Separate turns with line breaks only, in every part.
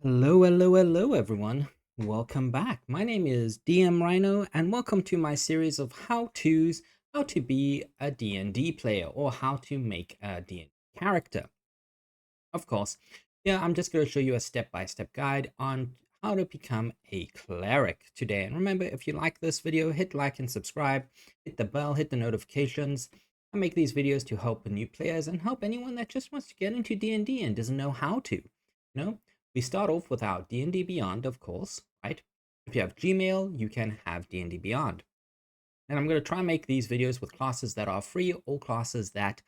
Hello everyone. Welcome back. My name is DM Rhino and welcome to my series of how-tos, how to be a D&D player or how to make a D&D character. Of course, yeah, I'm just going to show you a step-by-step guide on how to become a cleric today. And remember, if you like this video, hit like and subscribe, hit the bell, hit the notifications. I make these videos to help new players and help anyone that just wants to get into D&D and doesn't know how to. We start off with our D&D Beyond, of course, right? If you have Gmail, you can have D&D Beyond. And I'm going to try and make these videos with classes that are free or classes that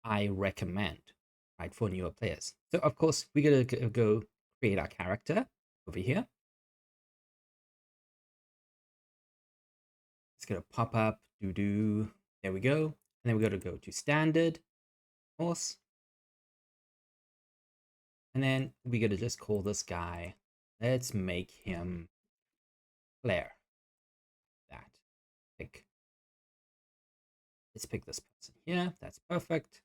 I recommend, right, for newer players. So, of course, we're going to go create our character over here. It's going to pop up, there we go. And then we're going to go to standard, of course. And then we're going to just call this guy, let's make him Claire. Let's pick this person here. That's perfect.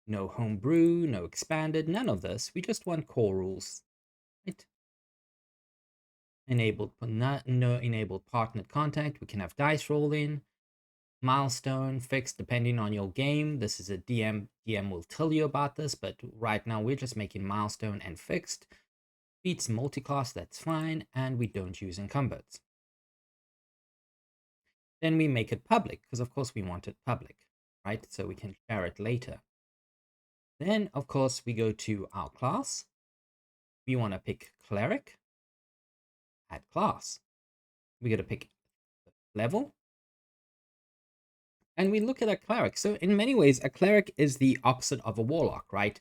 No homebrew, no expanded, none of this. We just want core rules, right? Enabled, no enabled partnered contact. We can have dice rolling, milestone, fixed depending on your game. This is a DM. DM will tell you about this, but right now we're just making milestone and fixed. Beats multiclass, that's fine, and we don't use encumbered. Then we make it public, because of course we want it public, right? So we can share it later. Then, of course, we go to our class. We want to pick Cleric, add class. We got to pick level. And we look at a Cleric. So in many ways, a Cleric is the opposite of a Warlock, right?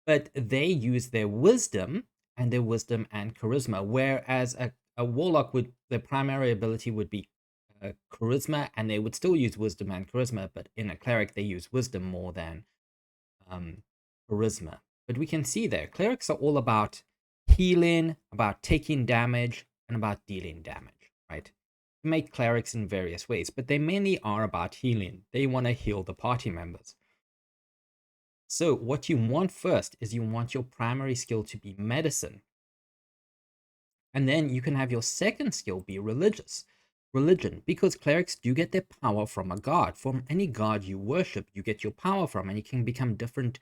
But they use their wisdom and charisma, whereas a Warlock would, their primary ability would be charisma, and they would still use wisdom and charisma, but in a Cleric, they use wisdom more than charisma. But we can see there, clerics are all about healing, about taking damage, and about dealing damage, right? You make clerics in various ways, but they mainly are about healing. They want to heal the party members. So what you want first is you want your primary skill to be medicine. And then you can have your second skill be religion, because clerics do get their power from a god. From any god you worship, you get your power from, and you can become different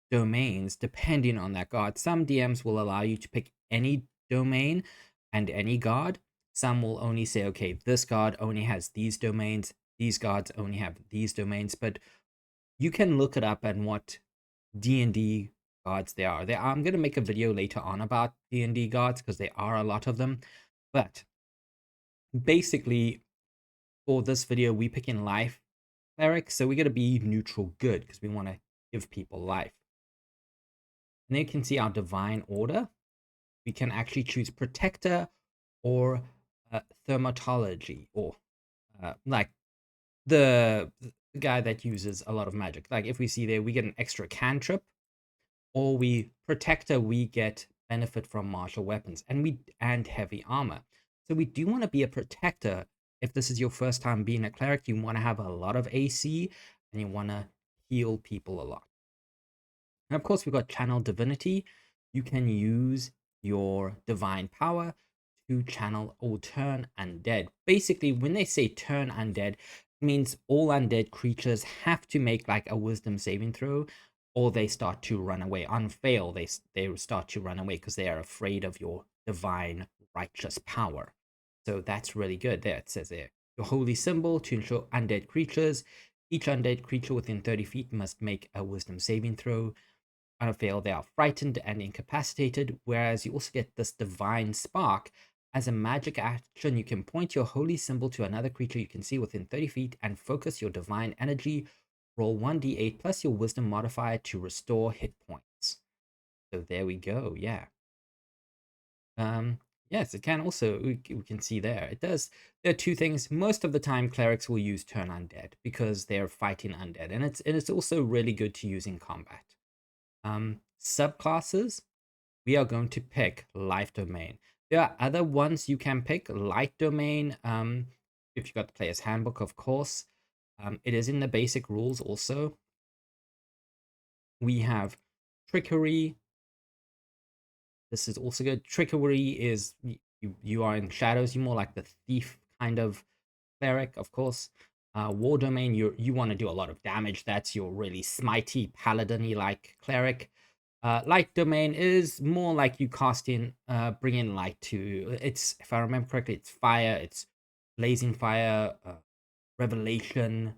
domains depending on that god. Some DMs will allow you to pick any domain and any god. Some will only say, okay, this god only has these domains, these gods only have these domains, but you can look it up and what D&D gods they are. I'm going to make a video later on about D&D gods because there are a lot of them, but basically for this video we pick in Life Cleric, so we're going to be neutral good because we want to give people life. And then you can see our divine order. We can actually choose protector or thermatology, or like the guy that uses a lot of magic. Like if we see there, we get an extra cantrip, or we protector, we get benefit from martial weapons and heavy armor. So we do want to be a protector. If this is your first time being a cleric, you want to have a lot of AC and you want to heal people a lot. And of course, we've got Channel Divinity. You can use your divine power to channel or turn undead. Basically, when they say turn undead, it means all undead creatures have to make like a wisdom saving throw, or they start to run away. On fail, they start to run away because they are afraid of your divine righteous power. So that's really good. There it says there, your holy symbol to ensure undead creatures. Each undead creature within 30 feet must make a wisdom saving throw. On a fail, they are frightened and incapacitated, whereas you also get this divine spark. As a magic action, you can point your holy symbol to another creature you can see within 30 feet and focus your divine energy. Roll 1d8 plus your wisdom modifier to restore hit points. So there we go, yeah. Yes, it can also, we can see there, it does, there are two things. Most of the time, clerics will use turn undead because they're fighting undead, and it's also really good to use in combat. Subclasses, we are going to pick life domain. There are other ones you can pick, light domain, if you got the player's handbook, of course. It is in the basic rules also. We have trickery, This is also good. Trickery is you are in shadows. You're more like the thief kind of cleric, of course. War domain, you want to do a lot of damage. That's your really smitey, paladin-y like cleric. Light domain is more like you cast in, bring in light to. It's, if I remember correctly, it's fire. It's blazing fire, revelation,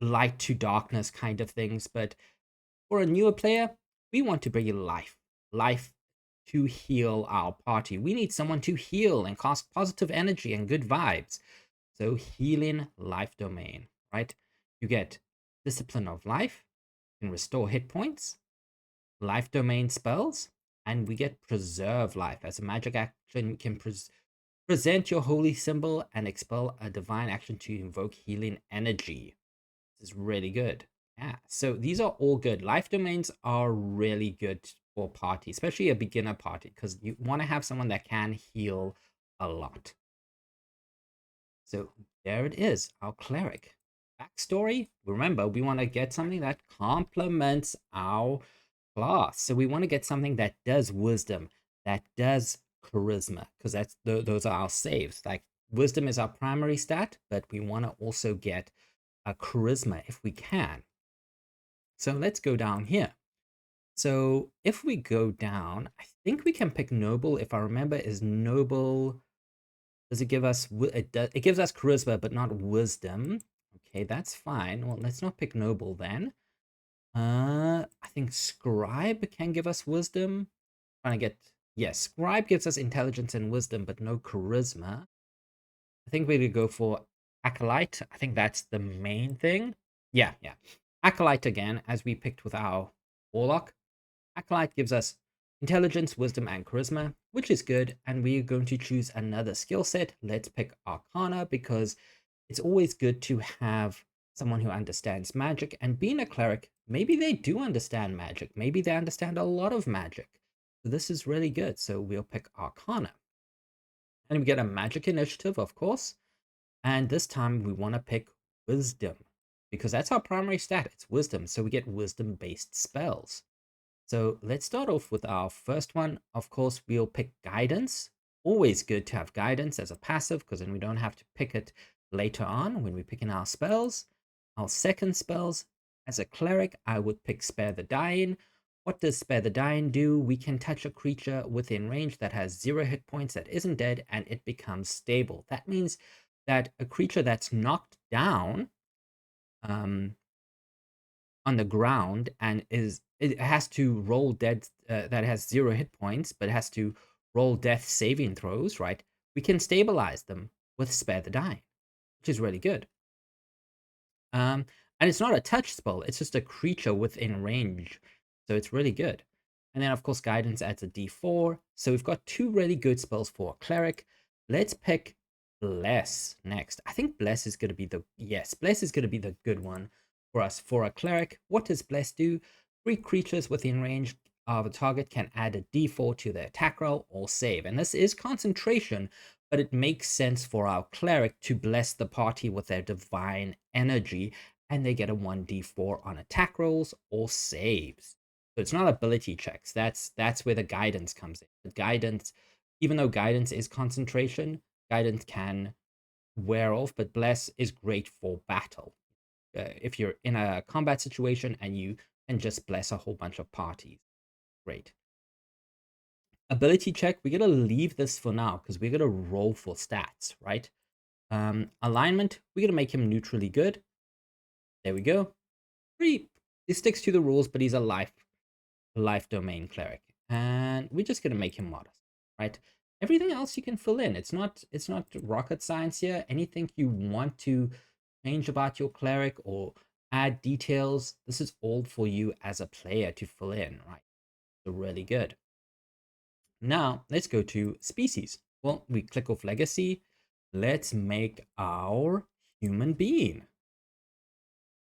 light to darkness kind of things. But for a newer player, we want to bring in life to heal our party. We need someone to heal and cast positive energy and good vibes. So healing life domain, right? You get discipline of life, can restore hit points, life domain spells, and we get preserve life. As a magic action, you can present your holy symbol and expel a divine action to invoke healing energy. This is really good. Yeah, so these are all good. Life domains are really good for party, especially a beginner party, because you want to have someone that can heal a lot. So there it is, our cleric. Backstory, remember, we want to get something that complements our class. So we want to get something that does wisdom, that does charisma, because that's those are our saves. Like wisdom is our primary stat, but we want to also get a charisma if we can. So let's go down here. So if we go down, I think we can pick noble. If I remember, is noble, does it give us, it gives us charisma, but not wisdom. Okay, that's fine. Well, let's not pick noble then. I think scribe can give us wisdom. Trying to get, yes, scribe gives us intelligence and wisdom, but no charisma. I think we could go for acolyte. I think that's the main thing. Yeah. Acolyte again, as we picked with our warlock. Acolyte gives us intelligence, wisdom, and charisma, which is good. And we're going to choose another skill set. Let's pick Arcana, because it's always good to have someone who understands magic. And being a cleric, maybe they do understand magic. Maybe they understand a lot of magic. So this is really good. So we'll pick Arcana. And we get a magic initiative, of course. And this time we want to pick wisdom, because that's our primary stat. It's wisdom. So we get wisdom-based spells. So let's start off with our first one. Of course, we'll pick guidance. Always good to have guidance as a passive, because then we don't have to pick it later on when we pick in our spells. Our second spells, as a cleric, I would pick Spare the Dying. What does Spare the Dying do? We can touch a creature within range that has 0 hit points, that isn't dead, and it becomes stable. That means that a creature that's knocked down on the ground and it has to roll dead, that has 0 hit points, but it has to roll death saving throws, right? We can stabilize them with Spare the Dying, which is really good. And it's not a touch spell, it's just a creature within range. So it's really good. And then, of course, guidance adds a d4. So we've got 2 really good spells for a cleric. Let's pick Bless next. I think Bless is going to be Bless is going to be the good one for us. For a cleric, what does Bless do? 3 creatures within range of a target can add a d4 to their attack roll or save. And this is concentration, but it makes sense for our cleric to bless the party with their divine energy, and they get a 1d4 on attack rolls or saves. So it's not ability checks. That's where the guidance comes in. The guidance, even though guidance is concentration, guidance can wear off, but bless is great for battle. If you're in a combat situation and you can just bless a whole bunch of parties, great. Ability check, we're going to leave this for now because we're going to roll for stats, right? Alignment, we're going to make him neutrally good. There we go. He sticks to the rules, but he's a life domain cleric. And we're just going to make him modest, right? Everything else you can fill in. It's not rocket science here. Anything you want to change about your cleric or add details, this is all for you as a player to fill in, right? So really good. Now, let's go to species. Well, we click off legacy. Let's make our human being.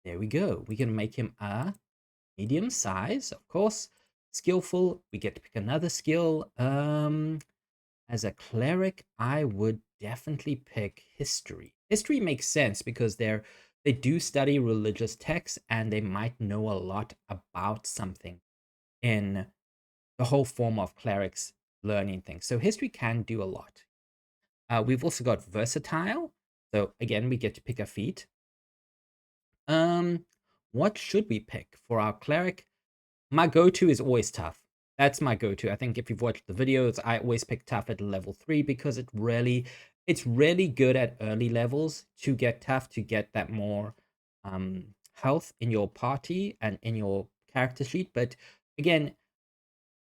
There we go. We can make him a medium size, of course. Skillful, we get to pick another skill. As a cleric, I would definitely pick history. History makes sense because they do study religious texts and they might know a lot about something in the whole form of clerics learning things. So history can do a lot. We've also got versatile. So again, we get to pick a feat. What should we pick for our cleric? My go-to is always tough. That's my go-to. I think if you've watched the videos, I always pick tough at level 3 because it's really good at early levels to get tough, to get that more health in your party and in your character sheet. But again,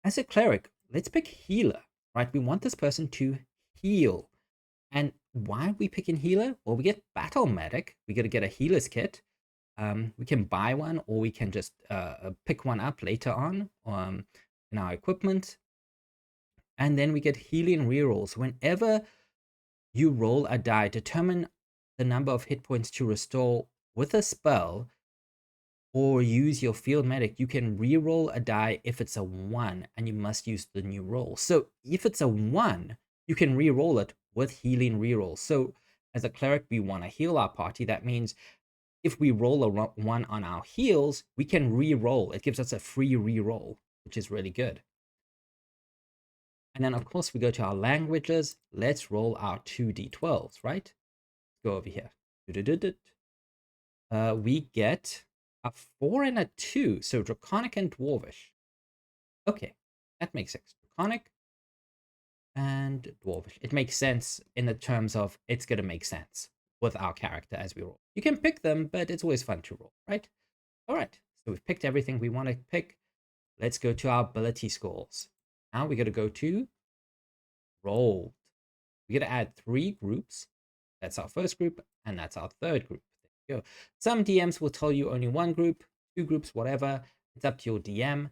as a cleric, let's pick healer, right? We want this person to heal. And why are we picking healer? Well, we get battle medic. We got to get a healer's kit. We can buy one, or we can just pick one up later on in our equipment. And then we get healing rerolls. Whenever you roll a die, determine the number of hit points to restore with a spell, or use your field medic. You can reroll a die if it's a 1, and you must use the new roll. So if it's a 1, you can reroll it with healing rerolls. So as a cleric, we want to heal our party. That means if we roll a 1 on our heals, we can re-roll. It gives us a free re-roll, which is really good. And then, of course, we go to our languages. Let's roll our 2d12s, right? Let's go over here. We get a 4 and a 2. So Draconic and Dwarvish. Okay, that makes sense. Draconic and Dwarvish. It makes sense in the terms of it's going to make sense with our character as we roll. You can pick them, but it's always fun to roll, right? All right, so we've picked everything we want to pick. Let's go to our ability scores. Now we got to go to rolled. We got to add 3 groups. That's our first group, and that's our third group. There you go. Some DMs will tell you only 1 group, 2 groups, whatever. It's up to your DM.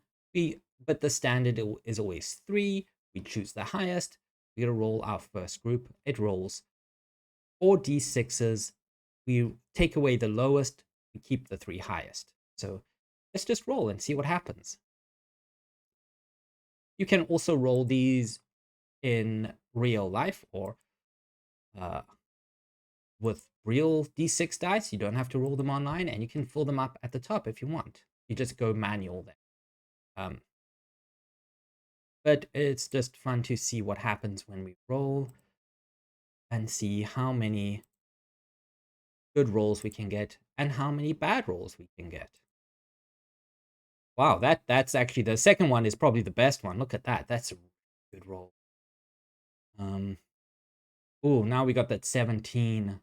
But the standard is always 3. We choose the highest. We got to roll our first group. It rolls 4 d6s. We take away the lowest. We keep the 3 highest. So let's just roll and see what happens. You can also roll these in real life or with real d6 dice. You don't have to roll them online, and you can fill them up at the top if you want. You just go manual there. But it's just fun to see what happens when we roll and see how many good rolls we can get and how many bad rolls we can get. Wow, that's actually the second one is probably the best one. Look at that. That's a good roll. Oh, now we got that 17.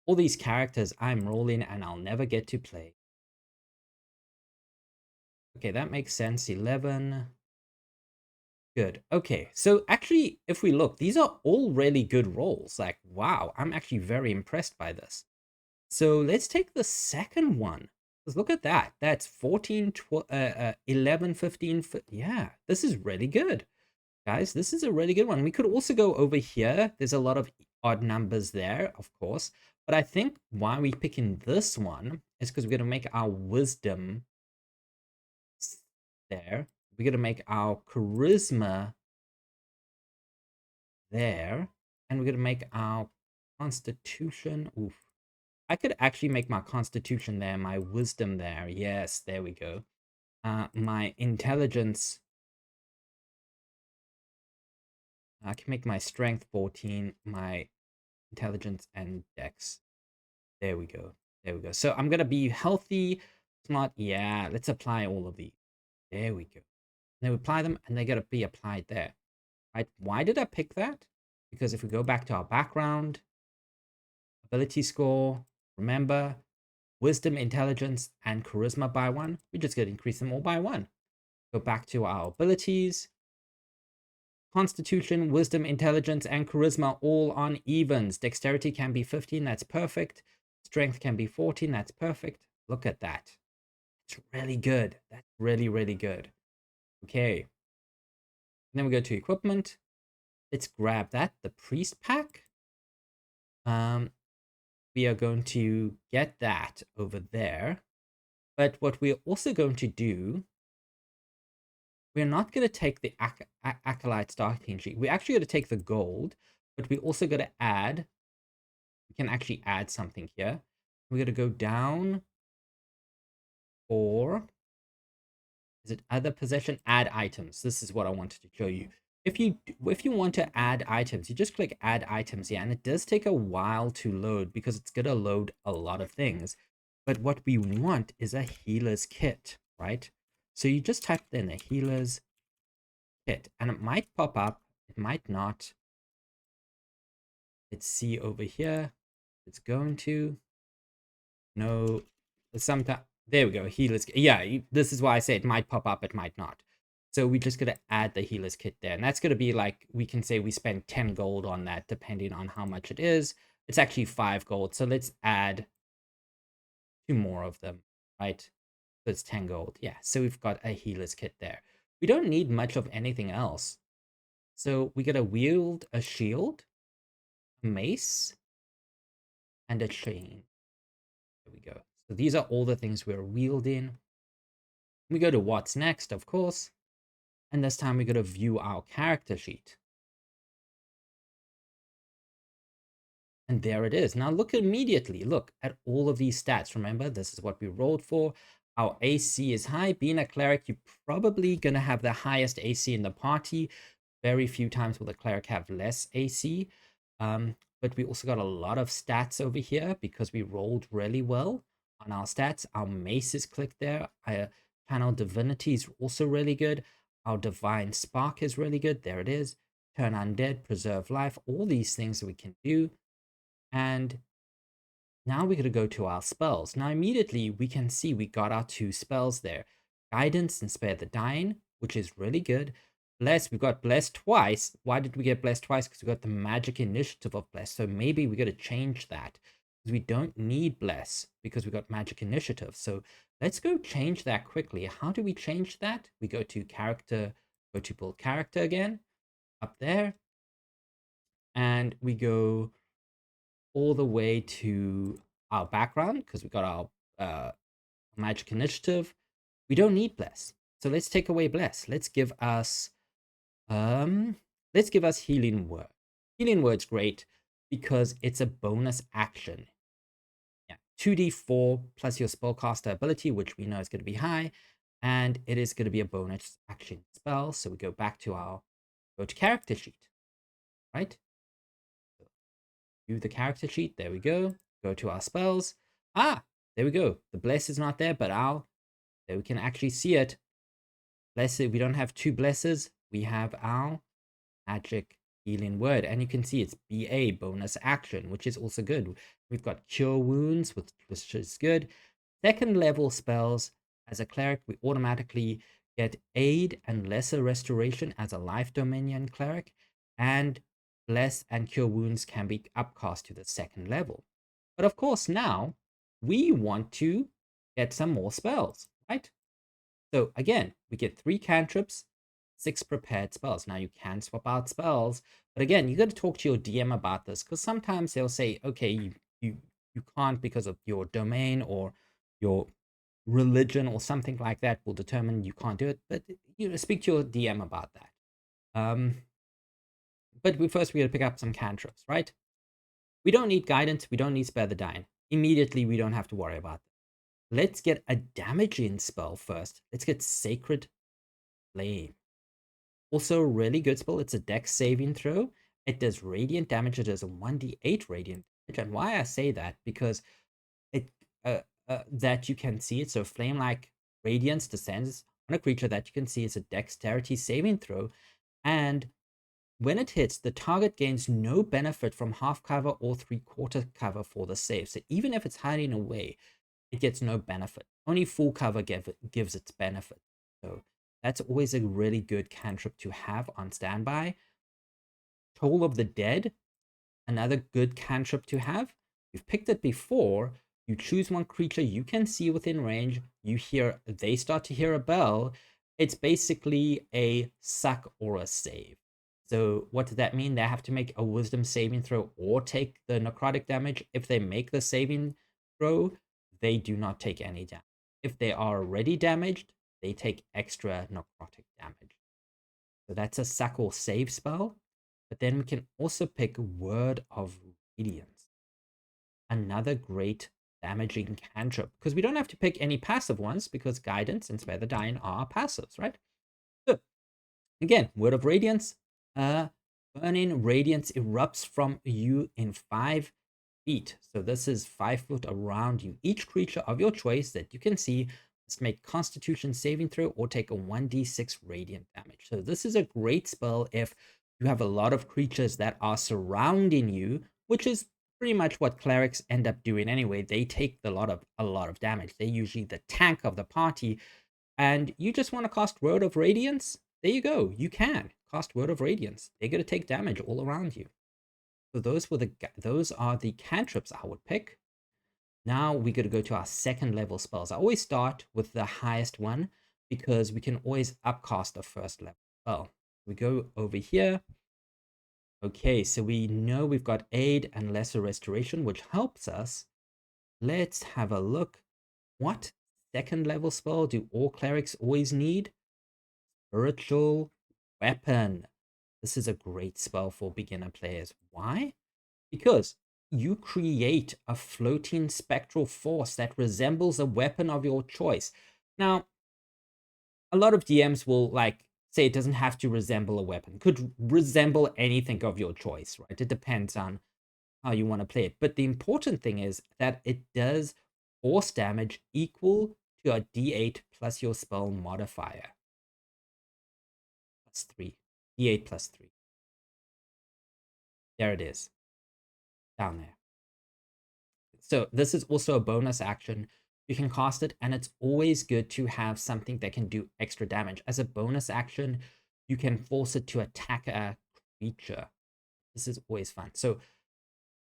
All these characters I'm rolling and I'll never get to play. Okay, that makes sense. 11. Good. Okay, so actually, if we look, these are all really good rolls. Like, wow, I'm actually very impressed by this. So let's take the second one. Let's look at that. That's 14, 11, 15. Yeah, this is really good. Guys, this is a really good one. We could also go over here. There's a lot of odd numbers there, of course. But I think why we're picking this one is because we're going to make our wisdom there. We're going to make our charisma there. And we're going to make our constitution. Oof. I could actually make my constitution there, my wisdom there. Yes, there we go. My intelligence. I can make my strength 14, my intelligence and dex. There we go. There we go. So I'm going to be healthy, smart. Yeah, let's apply all of these. There we go. And then we apply them, and they're going to be applied there. Right? Why did I pick that? Because if we go back to our background, ability score, remember, wisdom, intelligence, and charisma by 1. We just got to increase them all by 1. Go back to our abilities. Constitution, wisdom, intelligence, and charisma all on evens. Dexterity can be 15. That's perfect. Strength can be 14. That's perfect. Look at that. It's really good. That's really, really good. Okay. And then we go to equipment. Let's grab that. The priest pack. We are going to get that over there. But what we're also going to do, we're not going to take the Acolyte starting sheet. We're actually going to take the gold, but we also got to add, we can actually add something here. We're going to go down 4, is it other possession? Add items. This is what I wanted to show you. If you want to add items, you just click add items here, and it does take a while to load because it's gonna load a lot of things. But what we want is a healer's kit, right? So you just type in a healer's kit, and it might pop up, it might not. Let's see over here. It's going to. No, sometimes. There we go. Healer's kit. Yeah, this is why I say it might pop up, it might not. So we just gotta add the healer's kit there. And that's gonna be like, we can say we spend 10 gold on that, depending on how much it is. It's actually 5 gold. So let's add 2 more of them, right? So it's 10 gold. Yeah, so we've got a healer's kit there. We don't need much of anything else. So we gotta wield a shield, a mace, and a chain. There we go. So these are all the things we're wielding. We go to what's next, of course. And this time we go to view our character sheet. And there it is. Now look immediately. Look at all of these stats. Remember, this is what we rolled for. Our AC is high. Being a cleric, you're probably going to have the highest AC in the party. Very few times will the cleric have less AC. But we also got a lot of stats over here because we rolled really well on our stats. Our mace is clicked there. Our Channel Divinity is also really good. Our Divine Spark is really good. There it is. Turn Undead, Preserve Life. All these things that we can do. And now we're going to go to our spells. Now immediately we can see we got our 2 spells there. Guidance and Spare the Dying, which is really good. Bless, we got Blessed twice. Why did we get Blessed twice? Because we got the magic initiative of Bless. So maybe we got to change that. Because we don't need Bless because we got magic initiative. So let's go change that quickly. How do we change that? We go to character, go to build character again, up there. And we go all the way to our background because we got our magic initiative. We don't need bless, so let's take away bless. Let's give us healing word. Healing word's great because it's a bonus action. Yeah, 2d4 plus your spellcaster ability, which we know is going to be high, and it is going to be a bonus action spell. So we go back to our character sheet, right? View the character sheet. There we go. Go to our spells. Ah, there we go. The bless is not there, but there we can actually see it. Bless it. We don't have 2 blesses. We have our magic healing word, and you can see it's BA bonus action, which is also good. We've got cure wounds, which is good. 2nd level spells as a cleric, we automatically get aid and lesser restoration as a life dominion cleric, and bless and cure wounds can be upcast to the 2nd level. But of course, now we want to get some more spells, right? So again, we get 3 cantrips, 6 prepared spells. Now you can swap out spells, but again, you got to talk to your DM about this because sometimes they'll say, okay, you can't because of your domain or your religion or something like that will determine you can't do it. But speak to your DM about that. But we got to pick up some cantrips, right? We don't need guidance. We don't need Spare the Dying. Immediately, we don't have to worry about that. Let's get a damaging spell first. Let's get Sacred Flame. Also a really good spell. It's a dex saving throw. It does radiant damage. It does a 1d8 radiant damage. And why I say that, because it that you can see it. So flame-like radiance descends on a creature that you can see. It's a dexterity saving throw. And when it hits, the target gains no benefit from half cover or 3/4 cover for the save. So even if it's hiding away, it gets no benefit. Only full cover gives its benefit. So that's always a really good cantrip to have on standby. Toll of the Dead, another good cantrip to have. You've picked it before. You choose one creature you can see within range. They start to hear a bell. It's basically a suck or a save. So what does that mean? They have to make a wisdom saving throw or take the necrotic damage. If they make the saving throw, they do not take any damage. If they are already damaged, they take extra necrotic damage. So that's a suck or save spell. But then we can also pick Word of Radiance. Another great damaging cantrip, because we don't have to pick any passive ones, because Guidance and Spare the Dying are passives, right? So again, Word of Radiance, burning radiance erupts from you in 5 feet. So this is 5 foot around you. Each creature of your choice that you can see must make Constitution saving throw or take a 1d6 radiant damage. So this is a great spell if you have a lot of creatures that are surrounding you, which is pretty much what clerics end up doing anyway. They take a lot of damage. They're usually the tank of the party, and you just want to cast Word of Radiance. There you go. You can cast Word of Radiance. They're going to take damage all around you. So those are the cantrips I would pick. Now we're going to go to our second level spells. I always start with the highest one because we can always upcast a first level spell. We go over here. Okay, so we know we've got Aid and Lesser Restoration, which helps us. Let's have a look. What second level spell do all clerics always need? Spiritual Weapon. This is a great spell for beginner players. Why? Because you create a floating spectral force that resembles a weapon of your choice. Now, a lot of DMs will like say it doesn't have to resemble a weapon. Could resemble anything of your choice, right? It depends on how you want to play it. But the important thing is that it does force damage equal to a d8 plus your spell modifier. Plus 3. d8 plus 3. There it is. Down there. So this is also a bonus action. You can cast it, and it's always good to have something that can do extra damage. As a bonus action, you can force it to attack a creature. This is always fun. So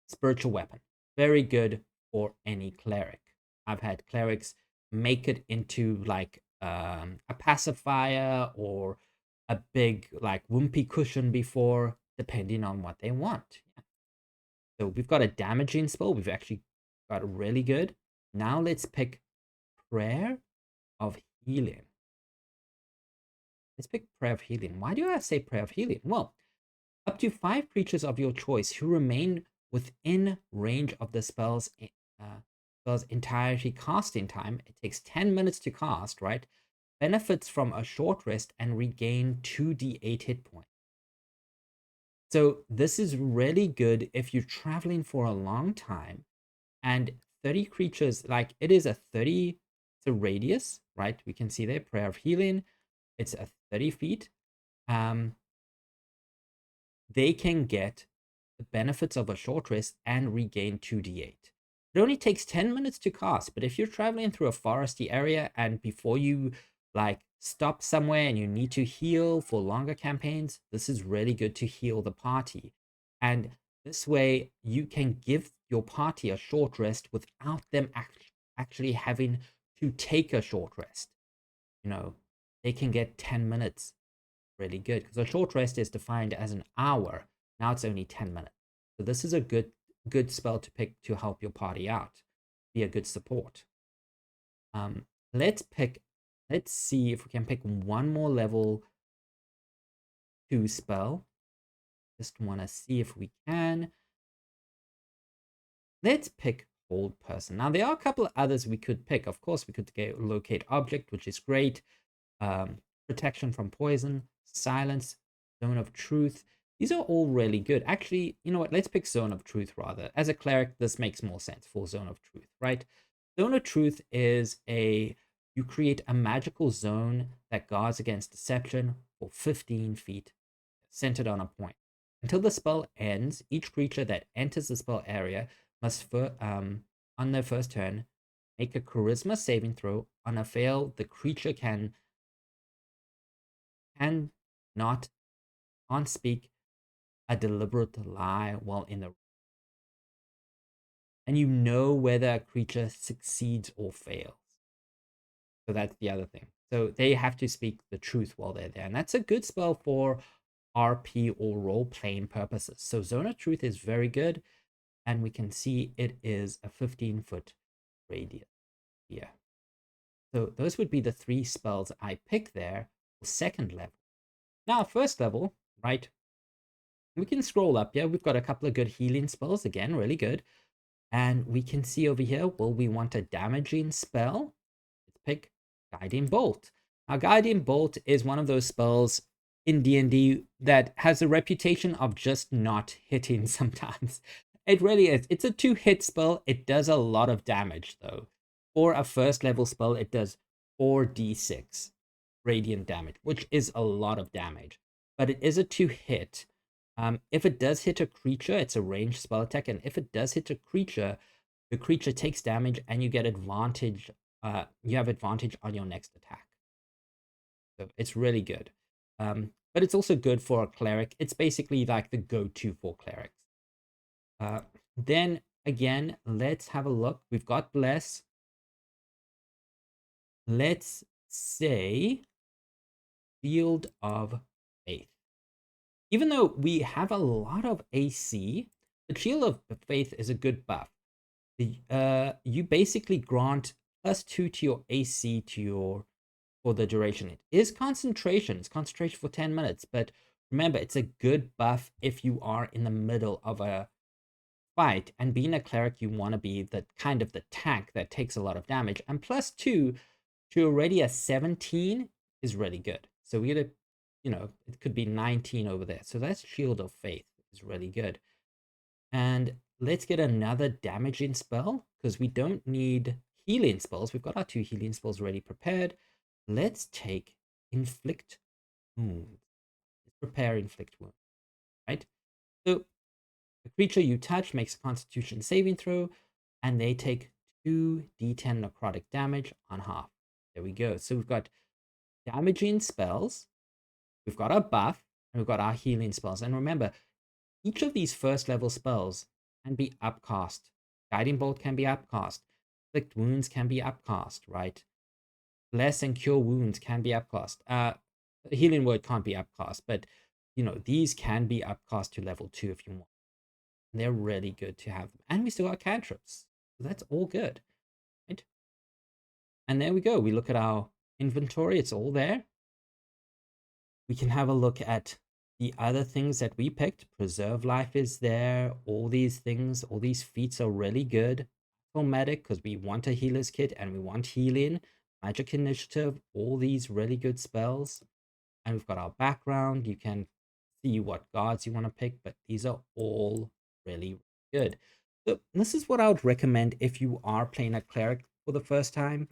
Spiritual Weapon, very good for any cleric. I've had clerics make it into like a pacifier or a big like wimpy cushion before, depending on what they want. Yeah. So we've got a damaging spell. We've actually got really good. Now let's pick Prayer of Healing. Let's pick Prayer of Healing. Why do I say Prayer of Healing? Well, up to 5 creatures of your choice who remain within range of the spell's entirety casting time. It takes 10 minutes to cast, right? Benefits from a short rest and regain 2d8 hit points. So this is really good if you're traveling for a long time, and 30 creatures, like it is a 30 to radius, right? We can see there, Prayer of Healing. It's a 30 feet. They can get the benefits of a short rest and regain 2d8. It only takes 10 minutes to cast, but if you're traveling through a foresty area and before you like stop somewhere and you need to heal for longer campaigns, this is really good to heal the party. And this way you can give your party a short rest without them actually having to take a short rest. You know, they can get 10 minutes. Really good, because a short rest is defined as an hour. Now it's only 10 minutes. So this is a good spell to pick to help your party out. Be a good support. Let's see if we can pick one more level 2 spell. Just want to see if we can. Let's pick Hold Person. Now there are a couple of others we could pick. Of course, we could get Locate Object, which is great. Protection from Poison, Silence, Zone of Truth. These are all really good. Actually, you know what? Let's pick Zone of Truth rather. As a cleric, this makes more sense for Zone of Truth, right? Zone of Truth is you create a magical zone that guards against deception for 15 feet, centered on a point. Until the spell ends, each creature that enters the spell area must, on their first turn, make a Charisma saving throw. On a fail, the creature can't speak a deliberate lie while in the, and you know whether a creature succeeds or fails. So that's the other thing. So they have to speak the truth while they're there, and that's a good spell for RP or role-playing purposes. So Zone of Truth is very good, and we can see it is a 15-foot radius here. So those would be the 3 spells I pick there for second level. Now, first level, right? We can scroll up here. We've got a couple of good healing spells. Again, really good. And we can see over here, will we want a damaging spell? Let's pick Guiding Bolt. Now, Guiding Bolt is one of those spells in D&D that has a reputation of just not hitting sometimes. It really is. It's a 2-hit spell. It does a lot of damage, though. For a first level spell, it does 4d6 radiant damage, which is a lot of damage. But it is a 2-hit. If it does hit a creature, it's a ranged spell attack. And if it does hit a creature, the creature takes damage and you get advantage. You have advantage on your next attack. So it's really good. But it's also good for a cleric. It's basically like the go-to for clerics. Then again, let's have a look. We've got Bless. Let's say Shield of Faith. Even though we have a lot of AC, the Shield of Faith is a good buff. You basically grant +2 to your AC for the duration. It is concentration. It's concentration for 10 minutes, but remember, it's a good buff if you are in the middle of a fight. And being a cleric, you want to be the kind of the tank that takes a lot of damage. And +2 to already a 17 is really good. So we get a, it could be 19 over there. So that's Shield of Faith is really good. And let's get another damaging spell because we don't need healing spells. We've got our 2 healing spells already prepared. Let's take Inflict Wounds. Let's prepare Inflict Wounds, right? So the creature you touch makes a Constitution saving throw, and they take 2d10 necrotic damage on half. There we go. So we've got damaging spells, we've got our buff, and we've got our healing spells. And remember, each of these first level spells can be upcast. Guiding Bolt can be upcast. Inflict Wounds can be upcast, right? Bless and Cure Wounds can be upcast. Healing Word can't be upcast, but these can be upcast to level 2 if you want. And they're really good to have them. And we still got cantrips. So that's all good, right? And there we go. We look at our inventory. It's all there. We can have a look at the other things that we picked. Preserve Life is there. All these things, all these feats are really good. Medic, because we want a healer's kit and we want healing. Magic Initiative, all these really good spells. And we've got our background. You can see what guards you want to pick, but these are all really good. So this is what I would recommend if you are playing a cleric for the first time.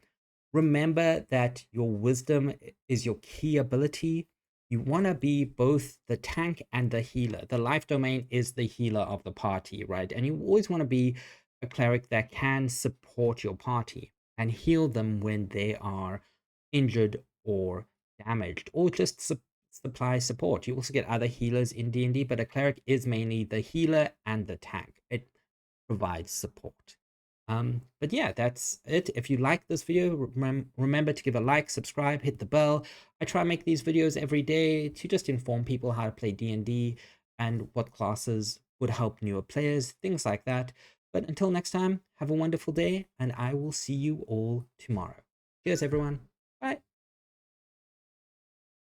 Remember that your wisdom is your key ability. You want to be both the tank and the healer. The life domain is the healer of the party, right? And you always want to be a cleric that can support your party and heal them when they are injured or damaged, or just supply support. You also get other healers in D&D, but a cleric is mainly the healer and the tank. It provides support. But yeah, that's it. If you like this video, remember to give a like, subscribe, hit the bell. I try and make these videos every day to just inform people how to play D&D and what classes would help newer players, things like that. But until next time, have a wonderful day, and I will see you all tomorrow. Cheers, everyone.